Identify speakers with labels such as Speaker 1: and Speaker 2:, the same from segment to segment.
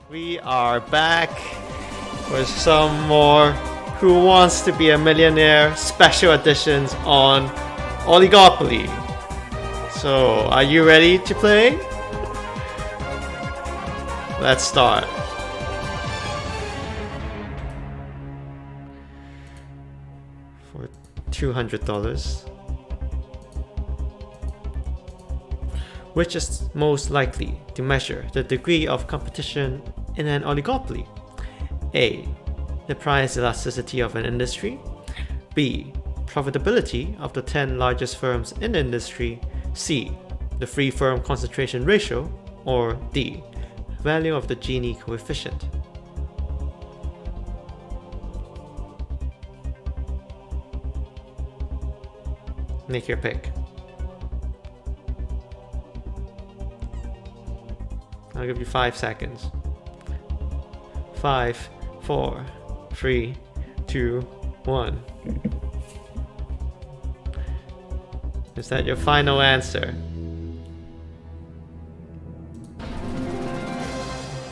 Speaker 1: We are back with some more Who Wants to Be a Millionaire special editions on Oligopoly. So, are you ready to play? Let's start. For $200. Which is most likely to measure the degree of competition in an oligopoly? A. The price elasticity of an industry. B. Profitability of the 10 largest firms in the industry. C. The free firm concentration ratio. Or D. Value of the Gini coefficient. Make your pick. I'll give you 5 seconds. 5, 4, 3, 2, 1. Is that your final answer?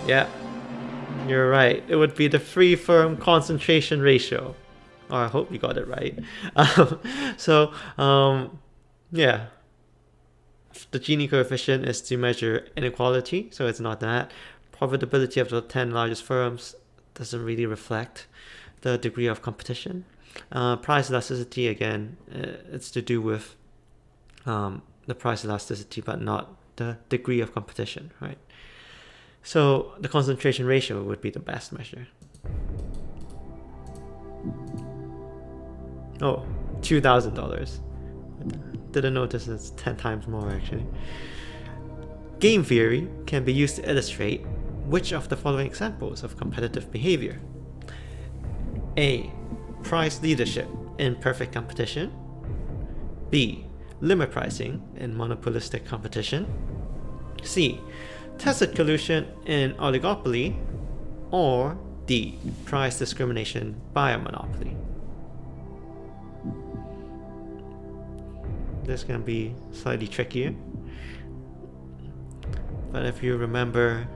Speaker 1: Yeah, you're right. It would be the free firm concentration ratio. Or I hope you got it right. Yeah. The Gini coefficient is to measure inequality, so it's not that. Profitability of the 10 largest firms doesn't really reflect the degree of competition. Price elasticity, again, it's to do with the price elasticity, but not the degree of competition, right? So the concentration ratio would be the best measure. Oh, $2,000. Didn't notice it's 10 times more actually. Game theory can be used to illustrate which of the following examples of competitive behavior? A. Price leadership in perfect competition. B. Limit pricing in monopolistic competition. C. Tacit collusion in oligopoly. Or D. Price discrimination by a monopoly. This can be slightly trickier, but if you remember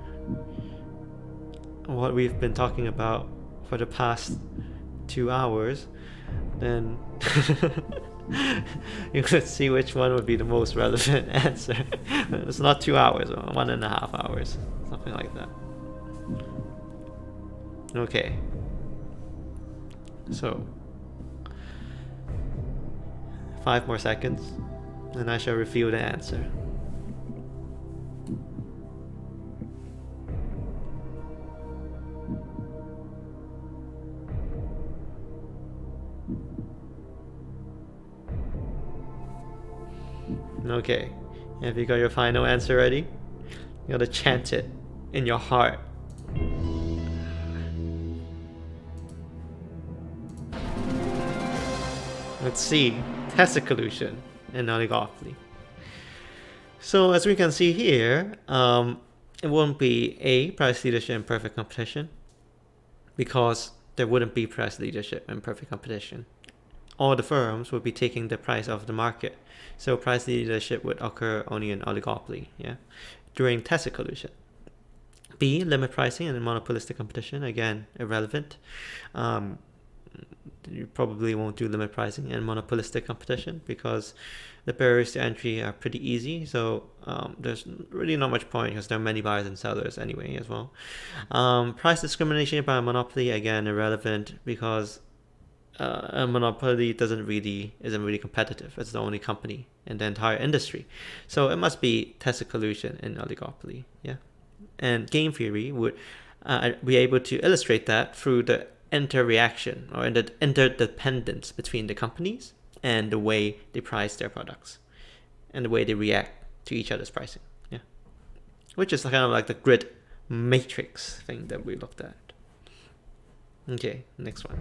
Speaker 1: what we've been talking about for the past 2 hours, then you could see which one would be the most relevant answer. It's not 2 hours, 1.5 hours, something like that. Okay, so 5 more seconds, and I shall reveal the answer. Okay, have you got your final answer ready? You gotta chant it in your heart. Let's see. Tacit collusion in oligopoly. So as we can see here, it won't be A, price leadership in perfect competition, because there wouldn't be price leadership in perfect competition. All the firms would be taking the price of the market, so price leadership would occur only in oligopoly, during tacit collusion. B, limit pricing in monopolistic competition, again, irrelevant. You probably won't do limit pricing in monopolistic competition because the barriers to entry are pretty easy, so there's really not much point because there are many buyers and sellers anyway as well. Price discrimination by a monopoly, again, irrelevant because a monopoly isn't really competitive. It's the only company in the entire industry, so it must be tacit collusion in oligopoly. And game theory would be able to illustrate that through the interreaction or the interdependence between the companies and the way they price their products and the way they react to each other's pricing, which is kind of like the grid matrix thing that we looked at. Okay, next one.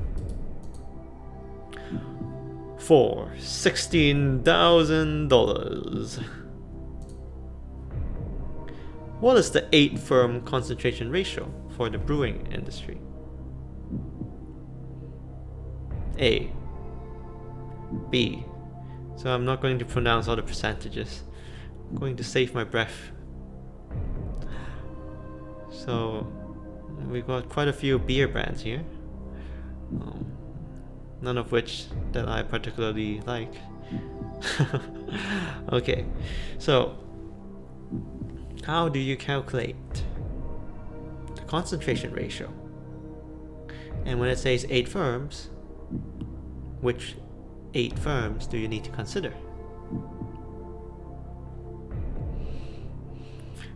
Speaker 1: For $16,000, what is the 8 firm concentration ratio for the brewing industry? A. B. So I'm not going to pronounce all the percentages. I'm going to save my breath. So we've got quite a few beer brands here. None of which that I particularly like. Okay, so how do you calculate the concentration ratio? And when it says 8 firms, which 8 firms do you need to consider?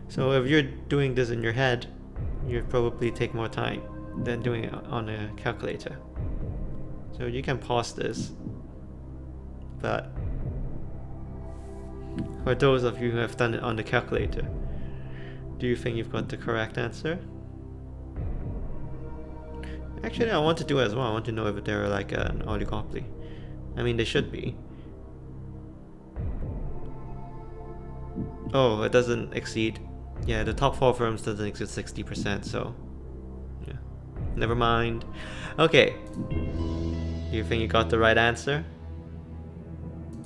Speaker 1: So if you're doing this in your head, you'd probably take more time than doing it on a calculator. So you can pause this, but for those of you who have done it on the calculator, do you think you've got the correct answer? Actually, I want to do it as well. I want to know if they're like an oligopoly. I mean, they should be. Oh, it doesn't exceed. Yeah, the top 4 firms doesn't exceed 60%, so yeah, never mind. Okay, you think you got the right answer?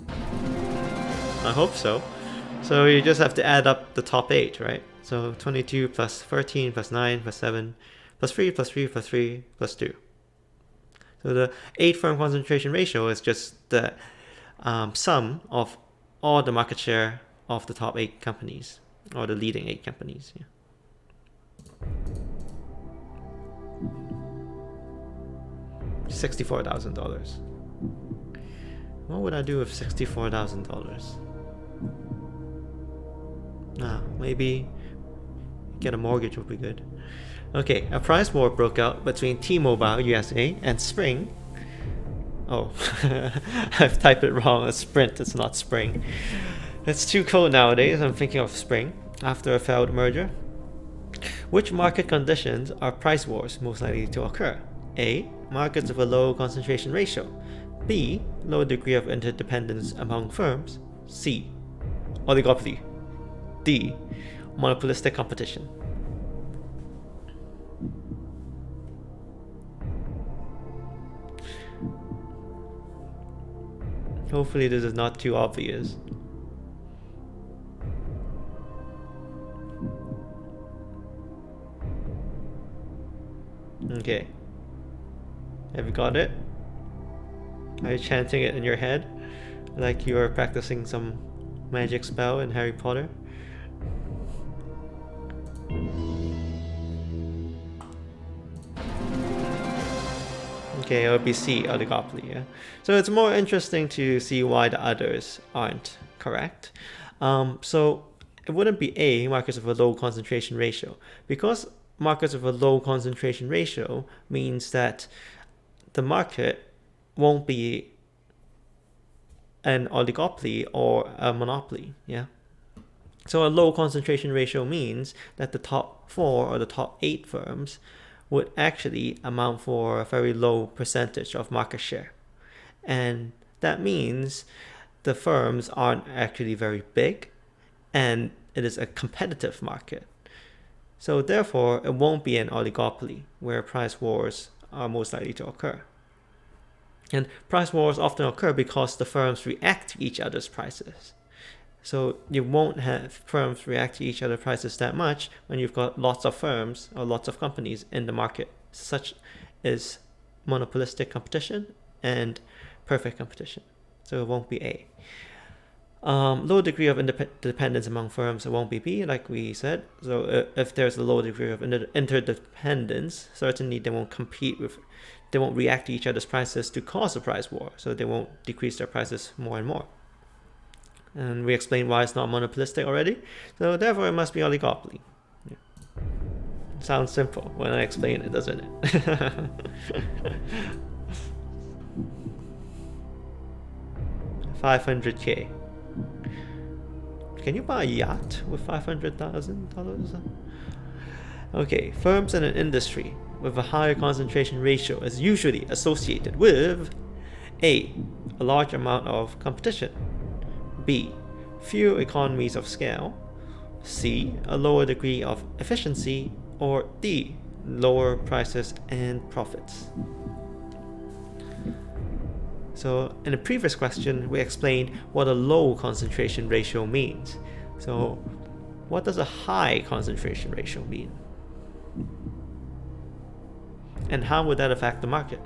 Speaker 1: I hope so. So you just have to add up the top 8, right? So 22 plus 13 plus 9 plus 7 plus 3 plus 3 plus 3 plus 2. So the 8 firm concentration ratio is just the sum of all the market share of the top 8 companies, or the leading 8 companies. Yeah. $64,000. What would I do with $64,000? Maybe get a mortgage would be good. Okay, a price war broke out between T-Mobile USA and Spring. Oh, I've typed it wrong. It's Sprint, it's not Spring. It's too cold nowadays. I'm thinking of Spring after a failed merger. Which market conditions are price wars most likely to occur? A. Markets with a low concentration ratio. B. Low degree of interdependence among firms. C. Oligopoly. D. Monopolistic competition. Hopefully this is not too obvious. Okay. Have you got it? Are you chanting it in your head? Like you are practicing some magic spell in Harry Potter? Okay, it would be C, oligopoly, yeah. So it's more interesting to see why the others aren't correct. So it wouldn't be A, markets with a low concentration ratio, because markets with a low concentration ratio means that the market won't be an oligopoly or a monopoly, yeah. So a low concentration ratio means that the top 4 or the top 8 firms would actually amount for a very low percentage of market share. And that means the firms aren't actually very big, and it is a competitive market. So therefore, it won't be an oligopoly where price wars are most likely to occur. And price wars often occur because the firms react to each other's prices. So you won't have firms react to each other's prices that much when you've got lots of firms or lots of companies in the market. Such is monopolistic competition and perfect competition. So it won't be A. Low degree of interdependence among firms, it won't be B, like we said. So if there's a low degree of interdependence, certainly they won't react to each other's prices to cause a price war. So they won't decrease their prices more and more. And we explained why it's not monopolistic already. So therefore it must be oligopoly. Yeah. Sounds simple when I explain it, doesn't it? $500K. Can you buy a yacht with $500,000? Okay, firms in an industry with a higher concentration ratio is usually associated with A. A large amount of competition. B. Few economies of scale. C. A lower degree of efficiency. Or D. Lower prices and profits. So in the previous question, we explained what a low concentration ratio means. So what does a high concentration ratio mean? And how would that affect the market?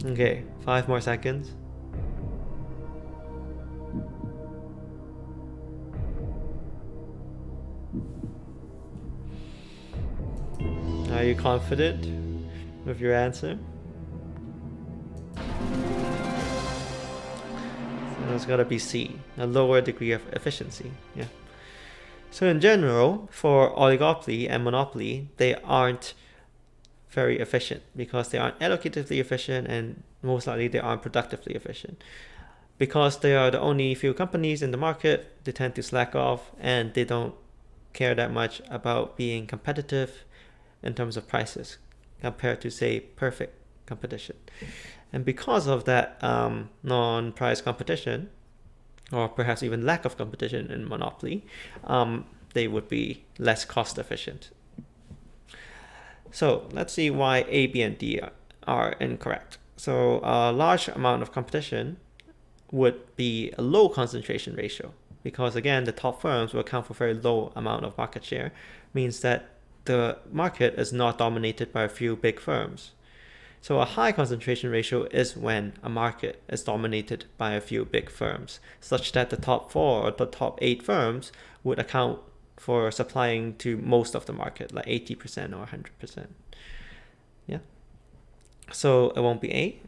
Speaker 1: Okay, 5 more seconds. Are you confident with your answer? So it's gotta be C, a lower degree of efficiency. Yeah. So in general, for oligopoly and monopoly, they aren't very efficient because they aren't allocatively efficient, and most likely they aren't productively efficient. Because they are the only few companies in the market, they tend to slack off and they don't care that much about being competitive in terms of prices compared to, say, perfect competition. And because of that non-price competition, or perhaps even lack of competition in monopoly, they would be less cost efficient. So let's see why A, B, and D are incorrect. So a large amount of competition would be a low concentration ratio, because again, the top firms will account for a very low amount of market share, means that the market is not dominated by a few big firms. So a high concentration ratio is when a market is dominated by a few big firms, such that the top 4 or the top 8 firms would account for supplying to most of the market, like 80% or 100%. Yeah. So it won't be A.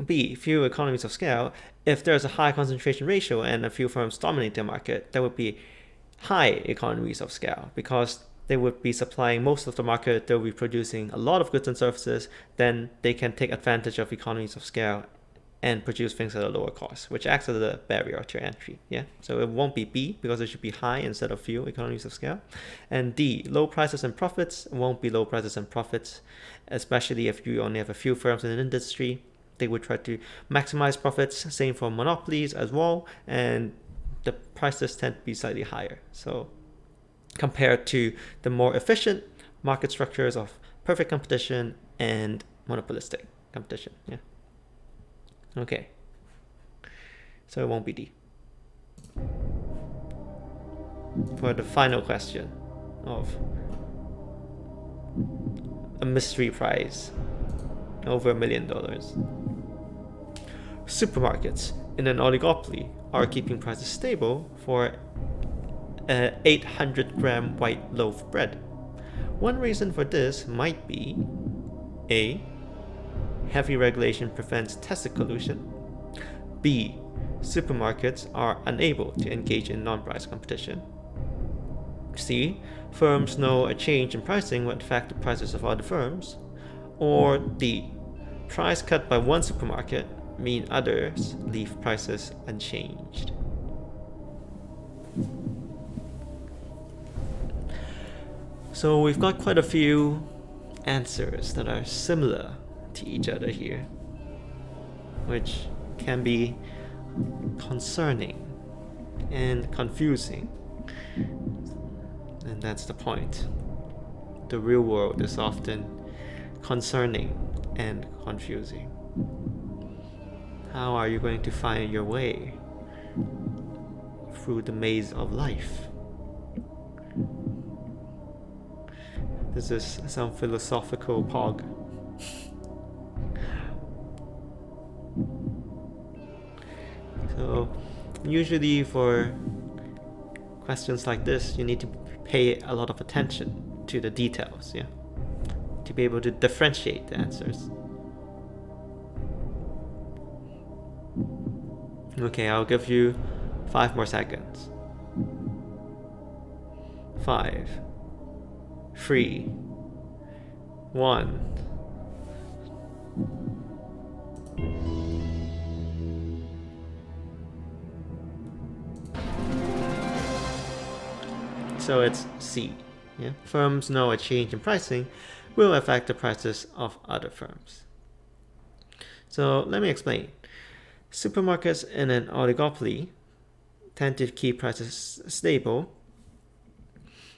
Speaker 1: B, few economies of scale. If there's a high concentration ratio and a few firms dominate the market, there would be high economies of scale, because they would be supplying most of the market, they'll be producing a lot of goods and services, then they can take advantage of economies of scale and produce things at a lower cost, which acts as a barrier to entry. Yeah, so it won't be B, because it should be high instead of few economies of scale. And D, low prices and profits. It won't be low prices and profits, especially if you only have a few firms in an industry. They would try to maximize profits. Same for monopolies as well, and the prices tend to be slightly higher. So compared to the more efficient market structures of perfect competition and monopolistic competition. Yeah. Okay. So it won't be D. For the final question of a mystery prize over $1 million. Supermarkets in an oligopoly are keeping prices stable for 800-gram white loaf bread. One reason for this might be A, heavy regulation prevents tacit collusion. B, supermarkets are unable to engage in non-price competition. C, firms know a change in pricing will affect the prices of other firms. Or D, price cut by one supermarket mean others leave prices unchanged. So we've got quite a few answers that are similar to each other here, which can be concerning and confusing. And that's the point. The real world is often concerning and confusing. How are you going to find your way through the maze of life? This is some philosophical pog. So usually for questions like this, you need to pay a lot of attention to the details, yeah, to be able to differentiate the answers. Okay, I'll give you 5 more seconds. 5, 3, 1. So it's C. Yeah? Firms know a change in pricing will affect the prices of other firms. So let me explain. Supermarkets in an oligopoly tend to keep prices stable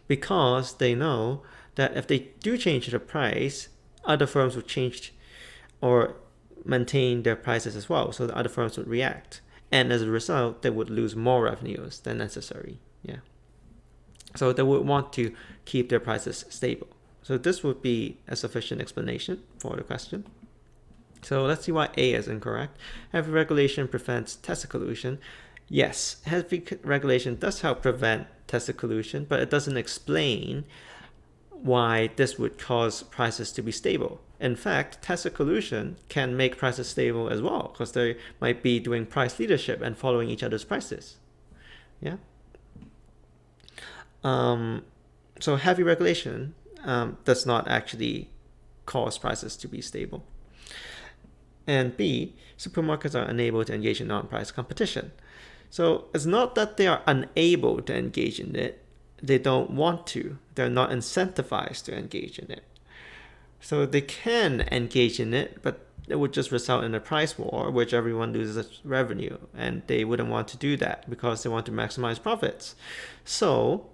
Speaker 1: because they know that if they do change the price, other firms would change or maintain their prices as well, so the other firms would react, and as a result they would lose more revenues than necessary. Yeah, so they would want to keep their prices stable. So this would be a sufficient explanation for the question. So let's see why A is incorrect. Heavy regulation prevents tacit collusion. Yes, heavy regulation does help prevent tacit collusion, but it doesn't explain why this would cause prices to be stable. In fact, tacit collusion can make prices stable as well, because they might be doing price leadership and following each other's prices. Yeah. So heavy regulation does not actually cause prices to be stable. And B, supermarkets are unable to engage in non-price competition. So it's not that they are unable to engage in it, they don't want to. They're not incentivized to engage in it. So they can engage in it, but it would just result in a price war, which everyone loses revenue, and they wouldn't want to do that because they want to maximize profits. So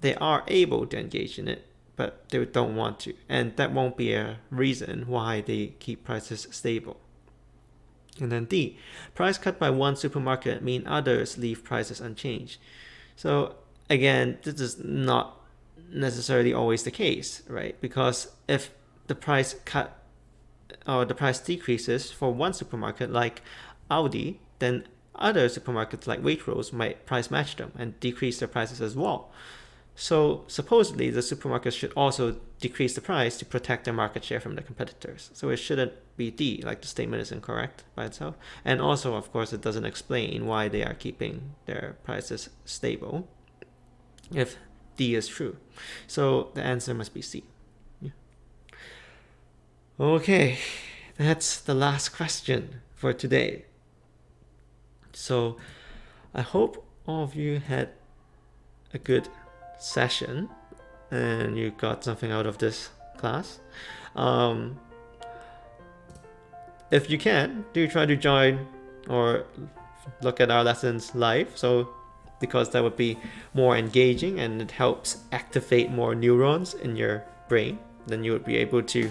Speaker 1: they are able to engage in it, but they don't want to, and that won't be a reason why they keep prices stable. And then D, price cut by one supermarket mean others leave prices unchanged. So again, this is not necessarily always the case, right? Because if the price cut or the price decreases for one supermarket like Aldi, then other supermarkets like Waitrose might price match them and decrease their prices as well. So supposedly the supermarkets should also decrease the price to protect their market share from the competitors. So it shouldn't be D, like the statement is incorrect by itself. And also, of course, it doesn't explain why they are keeping their prices stable if D is true. So the answer must be C. Yeah. Okay, that's the last question for today. So I hope all of you had a good session and you got something out of this class. If you can, do try to join or look at our lessons live, so because that would be more engaging and it helps activate more neurons in your brain. Then you would be able to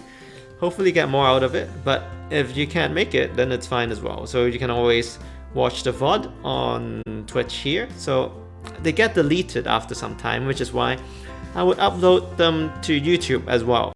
Speaker 1: hopefully get more out of it. But if you can't make it, then it's fine as well. So you can always watch the VOD on Twitch here. So they get deleted after some time, which is why I would upload them to YouTube as well.